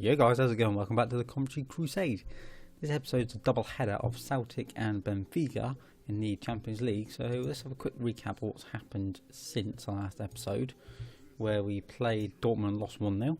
Yo guys, how's it going? Welcome back to the Coventry Crusade. This episode's a double header of Celtic and Benfica in the Champions League. So let's have a quick recap of what's happened since our last episode, where we played Dortmund and lost 1-0.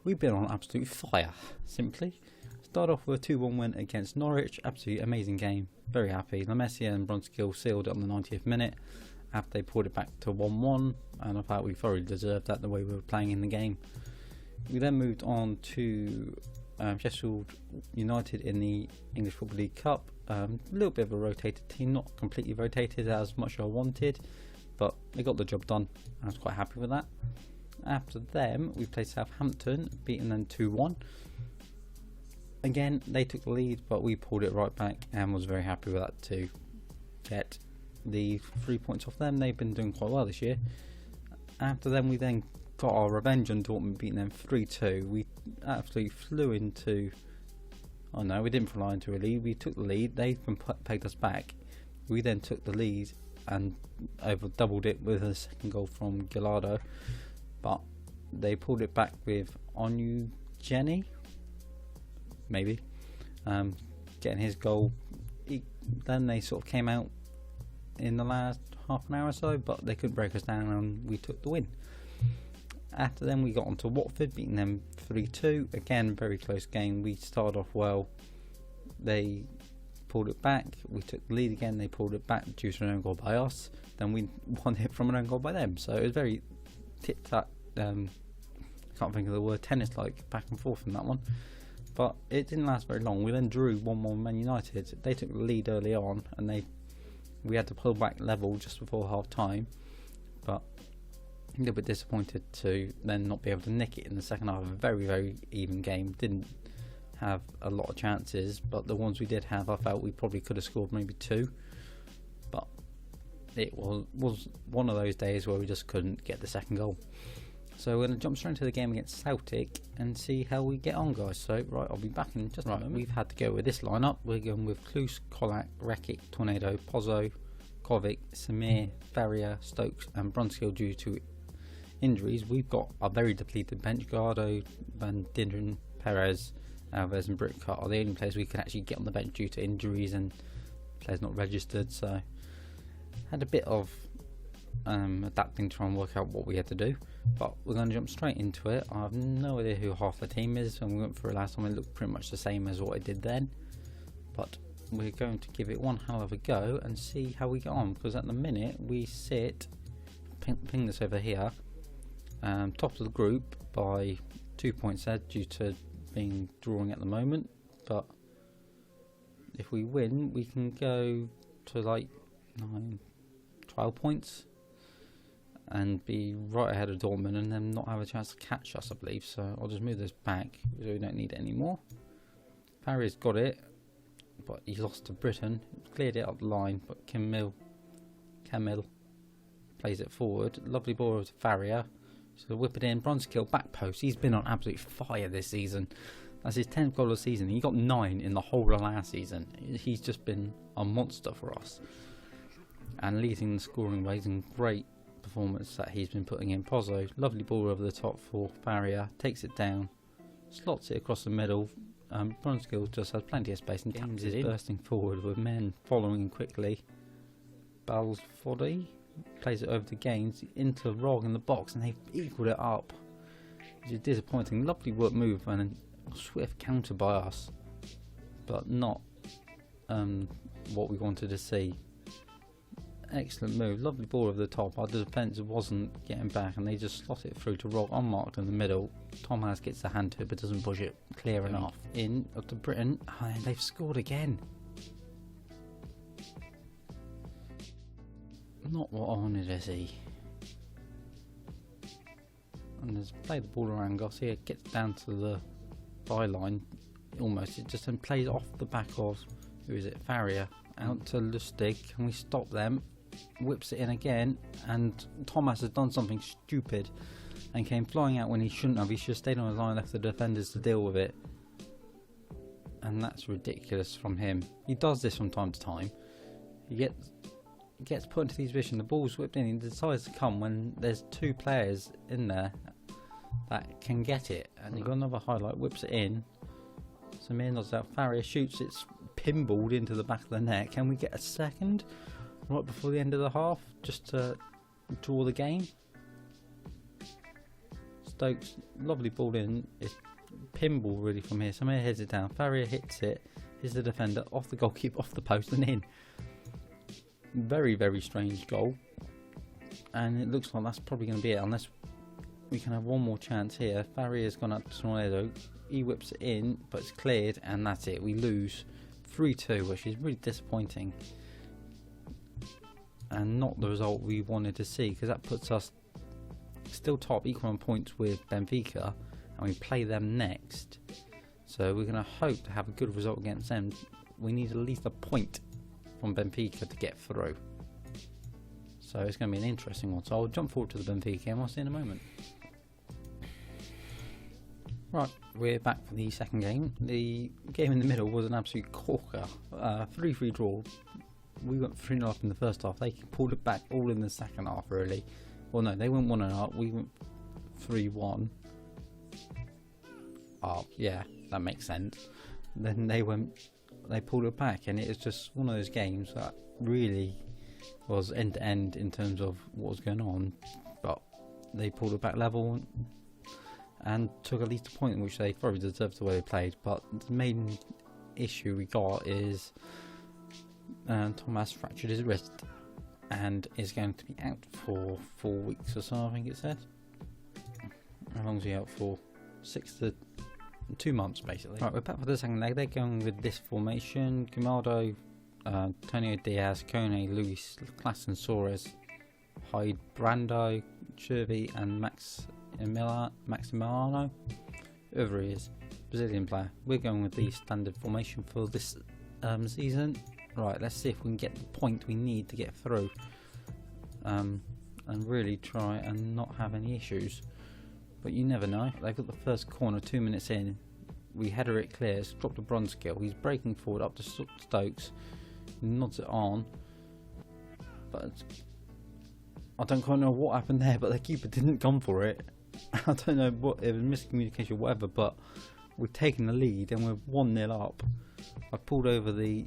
We've been on absolute fire, simply. Start off with a 2-1 win against Norwich. Absolutely amazing game. Very happy. Lamessia and Bronskill sealed it on the 90th minute after they pulled it back to 1-1, and I thought we thoroughly deserved that the way we were playing in the game. We then moved on to Sheffield United in the English Football League Cup. A little bit of a rotated team, not completely rotated as much as I wanted, but they got the job done. I was quite happy with that. After them, we played Southampton, beating them 2-1. Again, they took the lead, but we pulled it right back and was very happy with that to get the 3 points off them. They've been doing quite well this year. After them, we then got our revenge on Dortmund, beating them 3-2. We absolutely flew into... Oh no, we didn't fly into a lead. We took the lead. They pegged us back. We then took the lead and over doubled it with a second goal from Gallardo. But they pulled it back with Onu Jenny, maybe, getting his goal. Then they sort of came out in the last half an hour or so, but they couldn't break us down and we took the win. After then we got on to Watford, beating them 3-2. Again, very close game. We started off well. They pulled it back. We took the lead again. They pulled it back due to an own goal by us. Then we won it from an own goal by them. So it was very tit-tat. I can't think of the word, tennis-like, back and forth in that one. But it didn't last very long. We then drew 1-1 with Man United. They took the lead early on, and we had to pull back level just before half time. But a little bit disappointed to then not be able to nick it in the second half. A very, very even game. Didn't have a lot of chances, but the ones we did have, I felt we probably could have scored maybe 2. But it was one of those days where we just couldn't get the second goal. So we're going to jump straight into the game against Celtic and see how we get on, guys. So, right, I'll be back in just a moment. We've had to go with this lineup. We're going with Klus, Kolak, Rekic, Tornado, Pozzo, Kovic, Samir, Faria, Stokes and Bronskill due to injuries. We've got a very depleted bench. Gardo, Van Dinderen, Perez, Alves and Britcott are the only players we could actually get on the bench due to injuries and players not registered. So had a bit of adapting to try and work out what we had to do, but we're going to jump straight into it. I have no idea who half the team is, and we went through it last time. It looked pretty much the same as what I did then, but we're going to give it one hell of a go and see how we get on, because at the minute we sit, ping this over here, top of the group by 2 points there due to being drawing at the moment. But if we win, we can go to like 12 points and be right ahead of Dortmund and then not have a chance to catch us, I believe. So I'll just move this back so we don't need it anymore. Farri's got it, but he lost to Britain. Cleared it up the line, but Camille plays it forward. Lovely ball over to Faria. So whip it in. Bronskill back post. He's been on absolute fire this season. That's his 10th goal of the season. He got 9 in the whole of last season. He's just been a monster for us and leading the scoring ways, and great performance that he's been putting in. Pozzo, lovely ball over the top for Faria, takes it down, slots it across the middle. Bronskill just has plenty of space and taps it in, bursting forward with men following quickly. Balfodi plays it over to Gaines into Rog in the box, and they've equalled it up, which is disappointing. Lovely work move and a swift counter by us, but not what we wanted to see. Excellent move, lovely ball over the top. Our defence wasn't getting back and they just slot it through to Rog unmarked in the middle. Thomas gets the hand to it but doesn't push it clear enough. In up to Britain, and they've scored again. Not what I wanted to see. And there's play the ball around. Garcia gets down to the byline almost. It just then plays off the back of, who is it, Faria, out to Lustig. Can we stop them? Whips it in again, and Thomas has done something stupid and came flying out when he shouldn't have. He should have stayed on his line, left the defenders to deal with it, and that's ridiculous from him. He does this from time to time. He gets put into these positions, the ball's whipped in, he decides to come when there's 2 players in there that can get it. And you've got another highlight, whips it in. Samir nods out, Farrier shoots, it's pinballed into the back of the net. Can we get a second right before the end of the half just to draw the game? Stokes, lovely ball in, it's pinball really from here. Samir heads it down, Farrier hits it, here's the defender, off the goalkeeper, off the post and in. Very, very strange goal. And it looks like that's probably going to be it, unless we can have one more chance here. Farrier's gone up to Tornado, he whips it in, but it's cleared, and that's it. We lose 3-2, which is really disappointing. And not the result we wanted to see, because that puts us still top, equal on points with Benfica, and we play them next. So we're going to hope to have a good result against them. We need at least a point from Benfica to get through. So it's going to be an interesting one. So I'll jump forward to the Benfica and we'll see in a moment. Right, we're back for the second game. The game in the middle was an absolute corker. 3-3 draw. We went 3-0 up in the first half. They pulled it back all in the second half, really. Well, no, they went 1-0. We went 3-1. Oh, yeah, that makes sense. Then they pulled it back, and it was just one of those games that really was end to end in terms of what was going on. But they pulled it back level and took at least a point, which they probably deserved the way they played. But the main issue we got is Thomas fractured his wrist and is going to be out for 4 weeks or so, I think it said. How long is he out for? 6 to 2 months, basically. Right, we're back for the second leg. They're going with this formation: Grimaldo, Antonio Diaz, Kone, Luis, Klassen, Soares, Hyde, Brando, Chervi, and Maximiliano, whoever he is, Brazilian player. We're going with the standard formation for this season. Right, let's see if we can get the point we need to get through, and really try and not have any issues. But you never know. They've got the first corner 2 minutes in. We header it clear. It's dropped a bronze skill. He's breaking forward up to Stokes. Nods it on. But I don't quite know what happened there, but the keeper didn't come for it. I don't know what, it was miscommunication or whatever, but we've taken the lead and we're 1-0 up. I pulled over the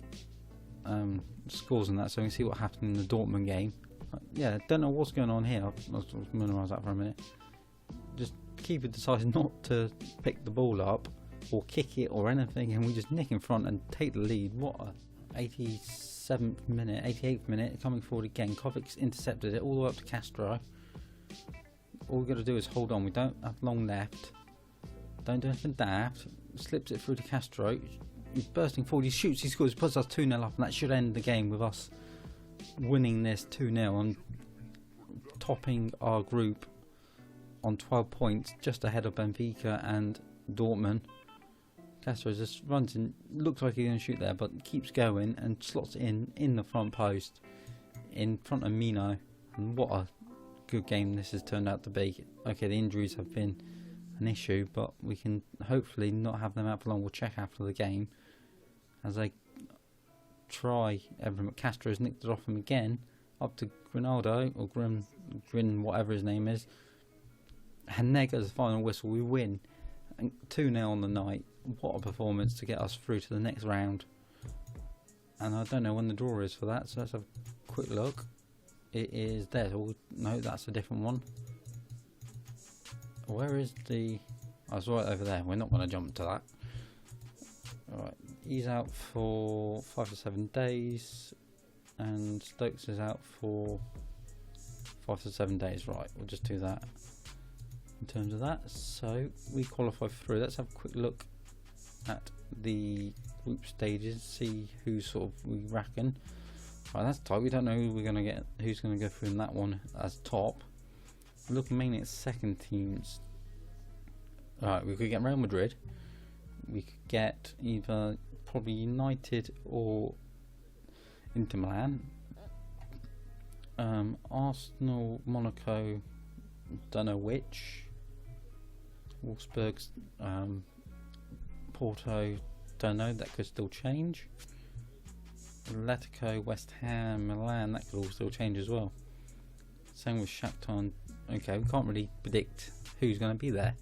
scores and that so we can see what happened in the Dortmund game. Yeah, don't know what's going on here. I'll minimise that for a minute. Just keeper decides not to pick the ball up or kick it or anything, and we just nick in front and take the lead. What a 87th minute, 88th minute, coming forward again. Kovic's intercepted it all the way up to Castro. All we've got to do is hold on. We don't have long left. Don't do anything daft. Slips it through to Castro. He's bursting forward. He shoots. He scores. Puts us 2-0 up, and that should end the game with us winning this 2-0 and topping our group on 12 points, just ahead of Benfica and Dortmund. Castro just runs in, looks like he's going to shoot there, but keeps going and slots it in the front post, in front of Mino. And what a good game this has turned out to be. Okay, the injuries have been an issue, but we can hopefully not have them out for long. We'll check after the game as they try everything. Castro's nicked it off him again, up to Grinaldo, or Grin, whatever his name is. And there goes the final whistle. We win 2-0 on the night. What a performance to get us through to the next round. And I don't know when the draw is for that, so let's have a quick look. It is there. Oh, no, that's a different one. Where is the... Oh, it's right over there. We're not going to jump to that. Alright, he's out for 5 to 7 days. And Stokes is out for 5 to 7 days. Right, we'll just do that. In terms of that, so we qualify through. Let's have a quick look at the group stages, see who sort of we reckon. Right, that's tight. We don't know who we're going to get, who's going to go through in that one as top. We're looking mainly at second teams. Alright, we could get Real Madrid. We could get either probably United or Inter Milan. Arsenal, Monaco, don't know which. Wolfsburg's, Porto, don't know, that could still change. Atletico, West Ham, Milan, that could all still change as well. Same with Shakhtar. Okay, we can't really predict who's going to be there.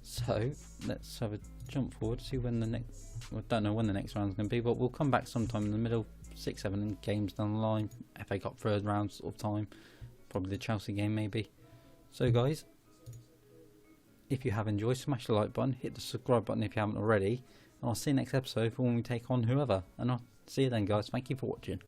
So let's have a jump forward to see when the next. I don't know when the next round's going to be, but we'll come back sometime in the middle, 6-7 games down the line. FA Cup third round sort of time, probably the Chelsea game maybe. So guys, if you have enjoyed, smash the like button, hit the subscribe button if you haven't already, and I'll see you next episode for when we take on whoever. And I'll see you then, guys. Thank you for watching.